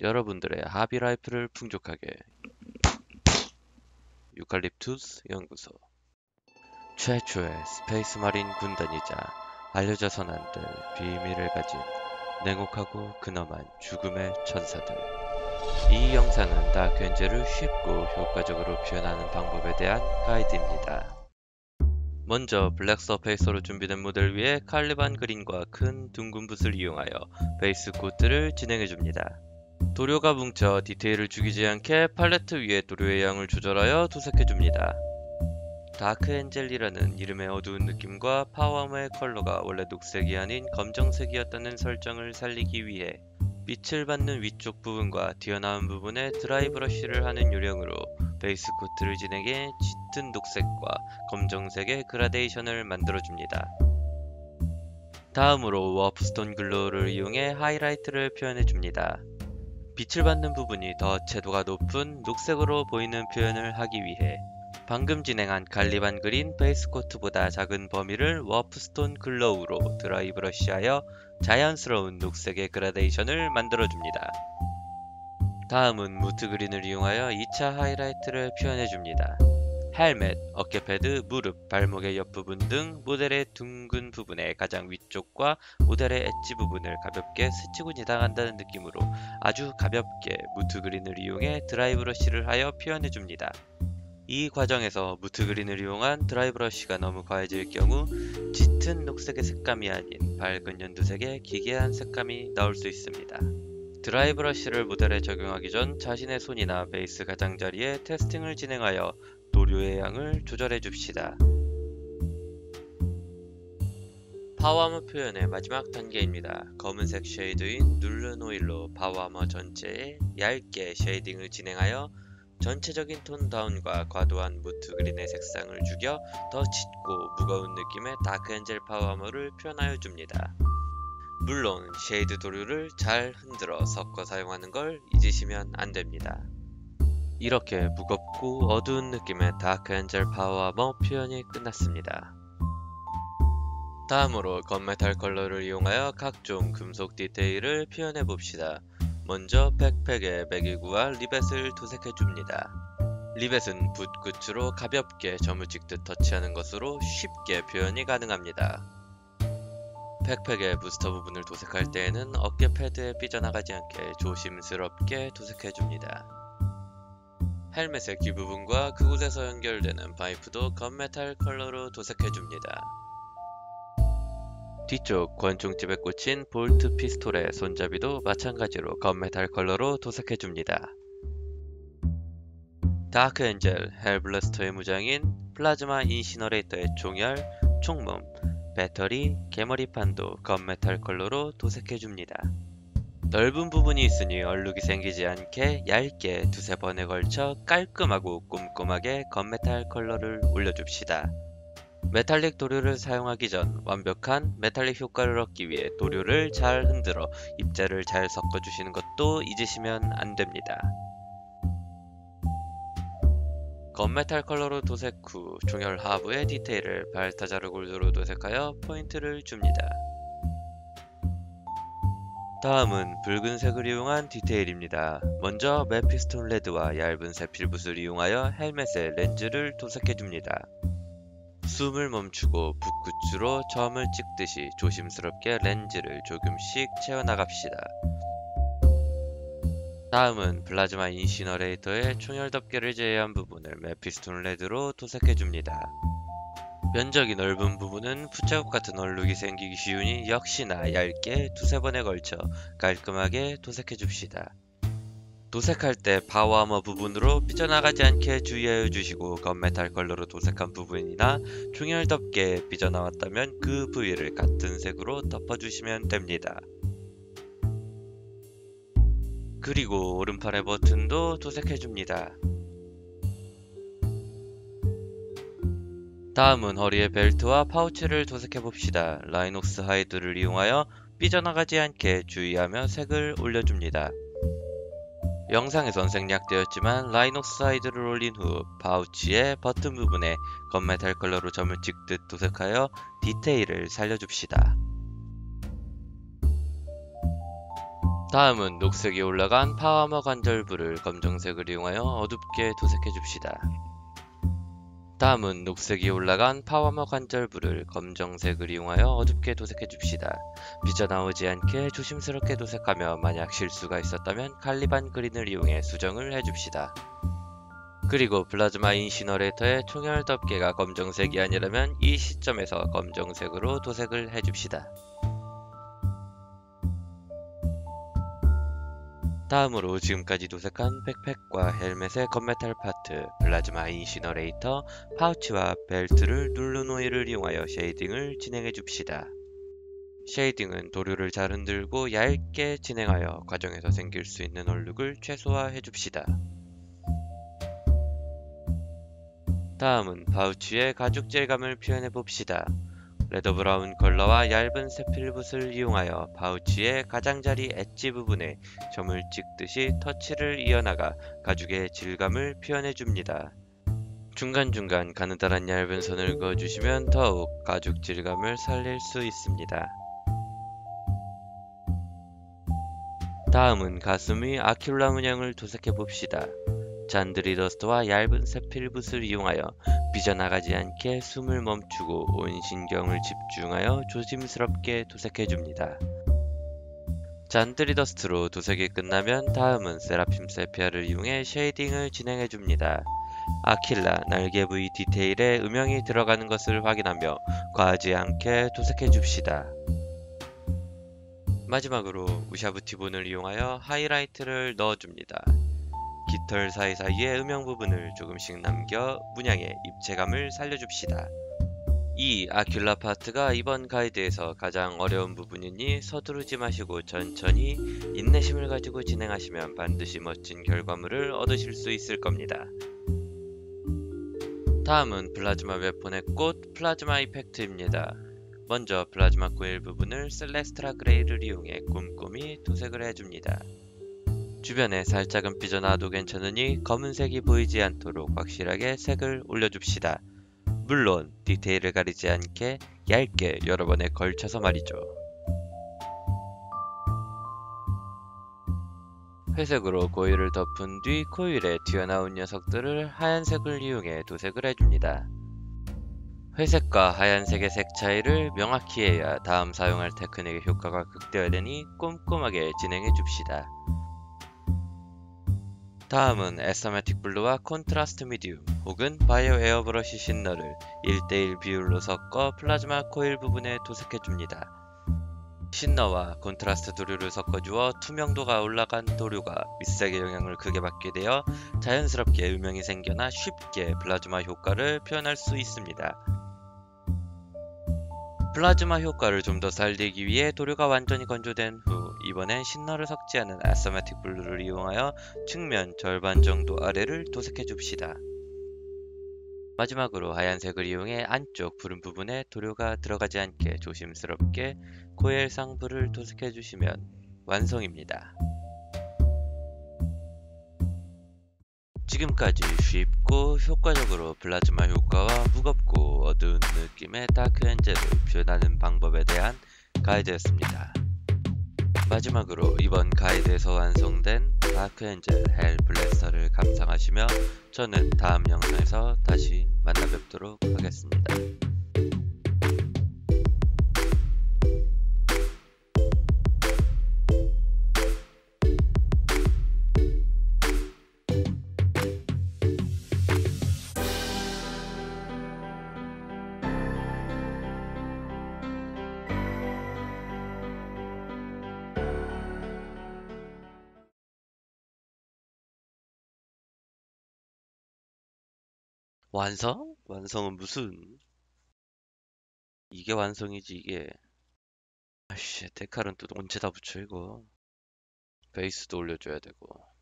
여러분들의 하비 라이프를 풍족하게 유칼립투스 연구소 최초의 스페이스 마린 군단이자 알려져선 안 될 비밀을 가진 냉혹하고 근엄한 죽음의 천사들. 이 영상은 다큐엔젤을 쉽고 효과적으로 표현하는 방법에 대한 가이드입니다. 먼저 블랙 서페이서로 준비된 모델 위에 칼리반 그린과 큰 둥근 붓을 이용하여 베이스 코트를 진행해줍니다. 도료가 뭉쳐 디테일을 죽이지 않게 팔레트 위에 도료의 양을 조절하여 도색해줍니다. 다크엔젤이라는 이름의 어두운 느낌과 파워아머의 컬러가 원래 녹색이 아닌 검정색이었다는 설정을 살리기 위해 빛을 받는 위쪽 부분과 튀어나온 부분에 드라이 브러쉬를 하는 요령으로 베이스 코트를 진행해 짙은 녹색과 검정색의 그라데이션을 만들어줍니다. 다음으로 워프스톤 글로우를 이용해 하이라이트를 표현해줍니다. 빛을 받는 부분이 더 채도가 높은 녹색으로 보이는 표현을 하기 위해 방금 진행한 칼리반 그린 베이스 코트보다 작은 범위를 워프스톤 글로우로 드라이 브러쉬하여 자연스러운 녹색의 그라데이션을 만들어줍니다. 다음은 무트 그린을 이용하여 2차 하이라이트를 표현해줍니다. 헬멧, 어깨패드, 무릎, 발목의 옆부분 등 모델의 둥근 부분의 가장 위쪽과 모델의 엣지 부분을 가볍게 스치고 지나간다는 느낌으로 아주 가볍게 무트 그린을 이용해 드라이 브러쉬를 하여 표현해줍니다. 이 과정에서 무트 그린을 이용한 드라이 브러쉬가 너무 과해질 경우 짙은 녹색의 색감이 아닌 밝은 연두색의 기괴한 색감이 나올 수 있습니다. 드라이 브러쉬를 모델에 적용하기 전 자신의 손이나 베이스 가장자리에 테스팅을 진행하여 도료의 양을 조절해 줍시다. 파워아머 표현의 마지막 단계입니다. 검은색 쉐이드인 누른 오일로 파워아머 전체에 얇게 쉐이딩을 진행하여 전체적인 톤 다운과 과도한 무트 그린의 색상을 죽여 더 짙고 무거운 느낌의 다크엔젤 파워아머를 표현하여 줍니다. 물론 쉐이드 도료를 잘 흔들어 섞어 사용하는 걸 잊으시면 안됩니다. 이렇게 무겁고 어두운 느낌의 다크엔젤 파워아머 표현이 끝났습니다. 다음으로 건메탈 컬러를 이용하여 각종 금속 디테일을 표현해봅시다. 먼저 백팩에 배기구와 리벳을 도색해줍니다. 리벳은 붓 끝으로 가볍게 점을 찍듯 터치하는 것으로 쉽게 표현이 가능합니다. 백팩의 부스터 부분을 도색할 때에는 어깨 패드에 삐져나가지 않게 조심스럽게 도색해줍니다. 헬멧의 귀 부분과 그곳에서 연결되는 파이프도 건메탈 컬러로 도색해줍니다. 뒤쪽 권총집에 꽂힌 볼트 피스톨의 손잡이도 마찬가지로 건메탈 컬러로 도색해줍니다. 다크엔젤 헬블러스터의 무장인 플라즈마 인시너레이터의 총열, 총몸, 배터리, 개머리판도 건메탈 컬러로 도색해줍니다. 넓은 부분이 있으니 얼룩이 생기지 않게 얇게 두세 번에 걸쳐 깔끔하고 꼼꼼하게 건메탈 컬러를 올려줍시다. 메탈릭 도료를 사용하기 전 완벽한 메탈릭 효과를 얻기 위해 도료를 잘 흔들어 입자를 잘 섞어주시는 것도 잊으시면 안됩니다. 건메탈 컬러로 도색 후 종혈 하부의 디테일을 발타자르 골드로 도색하여 포인트를 줍니다. 다음은 붉은색을 이용한 디테일입니다. 먼저 메피스톤 레드와 얇은 세필붓을 이용하여 헬멧의 렌즈를 도색해줍니다. 숨을 멈추고 붓끝으로 점을 찍듯이 조심스럽게 렌즈를 조금씩 채워나갑시다. 다음은 플라즈마 인시너레이터의 총열 덮개를 제외한 부분을 메피스톤 레드로 도색해줍니다. 면적이 넓은 부분은 풋자국 같은 얼룩이 생기기 쉬우니 역시나 얇게 두세 번에 걸쳐 깔끔하게 도색해줍시다. 도색할 때 파워아머 부분으로 삐져나가지 않게 주의하여 주시고 건메탈 컬러로 도색한 부분이나 총열 덮개에 삐져나왔다면 그 부위를 같은 색으로 덮어주시면 됩니다. 그리고 오른팔의 버튼도 도색해줍니다. 다음은 허리의 벨트와 파우치를 도색해봅시다. 라이녹스 하이드를 이용하여 삐져나가지 않게 주의하며 색을 올려줍니다. 영상에선 생략되었지만 라이녹스 하이드를 올린 후 파우치의 버튼 부분에 건메탈 컬러로 점을 찍듯 도색하여 디테일을 살려줍시다. 다음은 녹색이 올라간 파워머 관절부를 검정색을 이용하여 어둡게 도색해 줍시다. 다음은 녹색이 올라간 파워머 관절부를 검정색을 이용하여 어둡게 도색해 줍시다. 삐져나오지 않게 조심스럽게 도색하며 만약 실수가 있었다면 갈리반 그린을 이용해 수정을 해줍시다. 그리고 플라즈마 인시너레이터의 총열 덮개가 검정색이 아니라면 이 시점에서 검정색으로 도색을 해줍시다. 다음으로 지금까지 도색한 백팩과 헬멧의 건메탈 파트, 플라즈마 인시너레이터, 파우치와 벨트를 누른 오일을 이용하여 쉐이딩을 진행해 줍시다. 쉐이딩은 도료를 잘 흔들고 얇게 진행하여 과정에서 생길 수 있는 얼룩을 최소화해 줍시다. 다음은 파우치의 가죽 질감을 표현해 봅시다. 레더 브라운 컬러와 얇은 세필붓을 이용하여 파우치의 가장자리 엣지 부분에 점을 찍듯이 터치를 이어나가 가죽의 질감을 표현해 줍니다. 중간중간 가느다란 얇은 선을 그어주시면 더욱 가죽 질감을 살릴 수 있습니다. 다음은 가슴 위 아킬라 문양을 도색해 봅시다. 잔드리 더스트와 얇은 세필붓을 이용하여 삐져나가지 않게 숨을 멈추고 온 신경을 집중하여 조심스럽게 도색해 줍니다. 잔드리 더스트로 도색이 끝나면 다음은 세라핌 세피아를 이용해 쉐이딩을 진행해 줍니다. 아킬라 날개 부위 디테일에 음영이 들어가는 것을 확인하며 과하지 않게 도색해 줍시다. 마지막으로 우샤부티본을 이용하여 하이라이트를 넣어줍니다. 깃털 사이사이의 음영 부분을 조금씩 남겨 문양의 입체감을 살려줍시다. 이 아큘라 파트가 이번 가이드에서 가장 어려운 부분이니 서두르지 마시고 천천히 인내심을 가지고 진행하시면 반드시 멋진 결과물을 얻으실 수 있을 겁니다. 다음은 플라즈마 웨폰의 꽃 플라즈마 이펙트입니다. 먼저 플라즈마 코일 부분을 셀레스트라 그레이를 이용해 꼼꼼히 도색을 해줍니다. 주변에 살짝은 삐져나와도 괜찮으니 검은색이 보이지 않도록 확실하게 색을 올려줍시다. 물론 디테일을 가리지 않게 얇게 여러 번에 걸쳐서 말이죠. 회색으로 코일을 덮은 뒤 코일에 튀어나온 녀석들을 하얀색을 이용해 도색을 해줍니다. 회색과 하얀색의 색 차이를 명확히 해야 다음 사용할 테크닉의 효과가 극대화되니 꼼꼼하게 진행해 줍시다. 다음은 애서매틱 블루와 콘트라스트 미디움 혹은 바이오 에어브러시 신너를 1:1 비율로 섞어 플라즈마 코일 부분에 도색해줍니다. 신너와 콘트라스트 도료를 섞어주어 투명도가 올라간 도료가 밑색의 영향을 크게 받게 되어 자연스럽게 음영이 생겨나 쉽게 플라즈마 효과를 표현할 수 있습니다. 플라즈마 효과를 좀 더 살리기 위해 도료가 완전히 건조된 후 이번엔 신너를 섞지 않은 애서매틱 블루를 이용하여 측면 절반 정도 아래를 도색해 줍시다. 마지막으로 하얀색을 이용해 안쪽 푸른 부분에 도료가 들어가지 않게 조심스럽게 코일 상부를 도색해 주시면 완성입니다. 지금까지 쉽고 효과적으로 플라즈마 효과와 무겁고 어두운 느낌의 다크 엔젤을 표현하는 방법에 대한 가이드였습니다. 마지막으로 이번 가이드에서 완성된 다크 엔젤 헬 블래스터를 감상하시며 저는 다음 영상에서 다시 만나 뵙도록 하겠습니다. 완성? 완성은 무슨? 이게 완성이지 이게. 아씨 데칼은 또 언제 다 붙여 이거. 베이스도 올려줘야 되고.